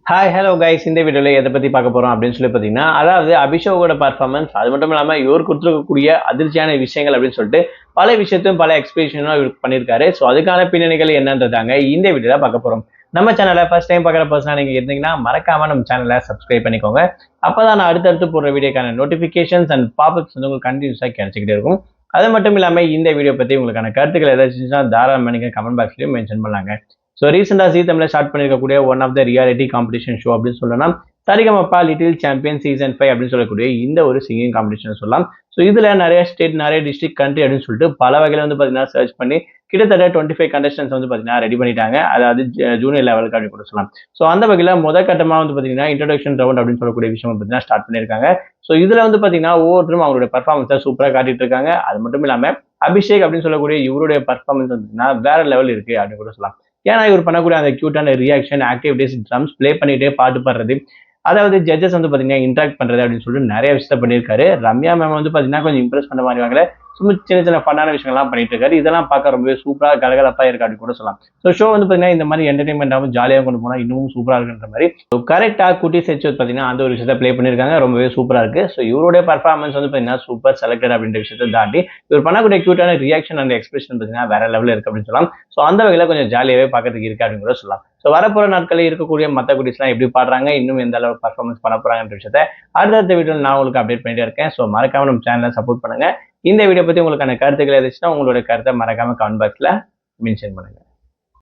Hi hello guys, இந்த வீடியோவில் எதை பற்றி பார்க்க போகிறோம் அப்படின்னு சொல்லி பார்த்தீங்கன்னா, அதாவது அபிஷேகோட பர்ஃபார்மன்ஸ், அது மட்டும் இல்லாமல் இவர் கொடுத்துருக்கக்கூடிய அதிர்ச்சியான விஷயங்கள் அப்படின்னு சொல்லிட்டு பல விஷயத்தையும் பல எக்ஸ்பிரஷனும் இவர் பண்ணியிருக்காரு. ஸோ அதுக்கான பின்னணிகள் என்னன்றதாங்க இந்த வீடியோவில் பார்க்க போகிறோம். நம்ம சேனலை ஃபர்ஸ்ட் டைம் பார்க்குற பர்சனாக நீங்கள் இருந்தீங்கன்னா மறக்காம நம்ம சேனலை சப்ஸ்கிரைப் பண்ணிக்கோங்க. அப்போ தான் நான் அடுத்தடுத்து போடுற வீடியோக்கான நோட்டிஃபிகேஷன்ஸ் அண்ட் பாப்அப்ஸ் வந்து உங்களுக்கு கண்டினியூஸாக கிடைச்சிக்கிட்டே இருக்கும். அது மட்டும் இல்லாமல் இந்த வீடியோ பற்றி உங்களுக்கான கருத்துக்கள் ஏதாச்சும் தாராளமாக நீங்கள் கமெண்ட் பாக்ஸ்லையும் மென்ஷன் பண்ணலாங்க. ஸோ ரீசெண்டாக ஜீ தமிழில் ஸ்டார்ட் பண்ணியிருக்கக்கூடிய one of the reality competition show அப்படின்னு சொல்லலாம். சரிகமப்பா லிட்டில் சாம்பியன் சீசன் 5 அப்படின்னு சொல்லக்கூடிய இந்த ஒரு சிங்கிங் காம்படிஷன் சொல்லலாம். ஸோ இதில் நிறைய ஸ்டேட், நிறைய டிஸ்ட்ரிக்ட், கண்ட்ரி அப்படின்னு சொல்லிட்டு பல வகையில் வந்து பார்த்தீங்கன்னா சர்ச் பண்ணி கிட்டத்தட்ட 25 கண்டஸ்டன்ஸ் வந்து பார்த்தீங்கன்னா ரெடி பண்ணிட்டாங்க. அதாவது ஜூனியர் லெவலுக்கு அப்படின்னு கூட சொல்லலாம். ஸோ அந்த வகையில் கட்டமாக வந்து பார்த்தீங்கன்னா இன்ட்ரடக்ஷன் ரவுண்ட் அப்படின்னு சொல்லக்கூடிய விஷயம் பார்த்தீங்கன்னா ஸ்டார்ட் பண்ணியிருக்காங்க. ஸோ இதில் வந்து பார்த்தீங்கன்னா ஒவ்வொருத்தரும் அவங்களுடைய பர்ஃபார்மன்ஸை சூப்பராக காட்டிட்டு இருக்காங்க. அது மட்டும் இல்லாமல் அபிஷேக் அப்படின்னு சொல்லக்கூடிய இவருடைய பர்ஃபார்மன்ஸ் வந்து வேற லெவல் இருக்கு அப்படின்னு கூட சொல்லலாம். ஏன்னா இவர் பண்ணக்கூடிய அந்த கியூட்டான ரியாக்ஷன், ஆக்டிவிட்டிஸ், ட்ரம்ஸ் ப்ளே பண்ணிட்டே பாட்டு பாடுறது, அதாவது ஜட்ஜஸ் வந்து பார்த்தீங்கன்னா இன்ட்ராக்ட் பண்றது அப்படின்னு சொல்லிட்டு நிறைய விஷயத்த பண்ணியிருக்காரு. ரம்யா மேம் வந்து பார்த்தீங்கன்னா கொஞ்சம் இம்ப்ரெஸ் பண்ண மாதிரி வாங்கல, சும்மா சின்ன சின்ன ஃபன்னான விஷயங்கள்லாம் பண்ணிட்டு இருக்காரு. இதெல்லாம் பார்க்க ரொம்பவே சூப்பராக கலகலப்பா இருக்கு அப்படின்னு கூட சொல்லலாம். ஸோ ஷோ வந்து பார்த்தீங்கன்னா இந்த மாதிரி என்டர்டைன்மெண்ட்டாகவும் ஜாலியாக கொண்டு போனால் இன்னமும் சூப்பராக இருக்குன்ற மாதிரி கரெக்டாக குட்டி செச்சு பார்த்தீங்கன்னா அந்த ஒரு விஷயத்த ப்ளே பண்ணியிருக்காங்க. ரொம்பவே சூப்பராக இருக்கு. ஸோ இவருடைய பர்ஃபார்மன்ஸ் வந்து பார்த்தீங்கன்னா சூப்பர் செலக்டட் அப்படின்ற விஷயத்தை தாண்டி இவர் பண்ணக்கூடிய கியூட்டான ரியாக்ஷன் அண்ட் எக்ஸ்பிரஷன் பார்த்தீங்கன்னா வேற லெவலில் இருக்கு அப்படின்னு சொல்லலாம். ஸோ அந்த வகையில் கொஞ்சம் ஜாலியாகவே பார்க்கறதுக்கு இருக்கு அப்படின்னு கூட சொல்லலாம். ஸோ வரப்போற நாட்களில் இருக்கக்கூடிய மற்ற குட்டீஸ்லாம் எப்படி பாடுறாங்க, இன்னும் எந்த அளவு பர்ஃபார்மன்ஸ் பண்ண போறாங்கன்ற விஷயத்தை அடுத்த வீடியோவில் நான் உங்களுக்கு அப்டேட் பண்ணிட்டே இருக்கேன். ஸோ மறக்காம நம்ம சேனலை சப்போர்ட் பண்ணுங்க. இந்த வீடியோ பத்தி உங்களுக்கான கருத்துக்கள் எதாச்சுன்னா உங்களோட கருத்தை மறக்காம கமெண்ட் பாக்ஸ்ல மென்ஷன் பண்ணுங்க.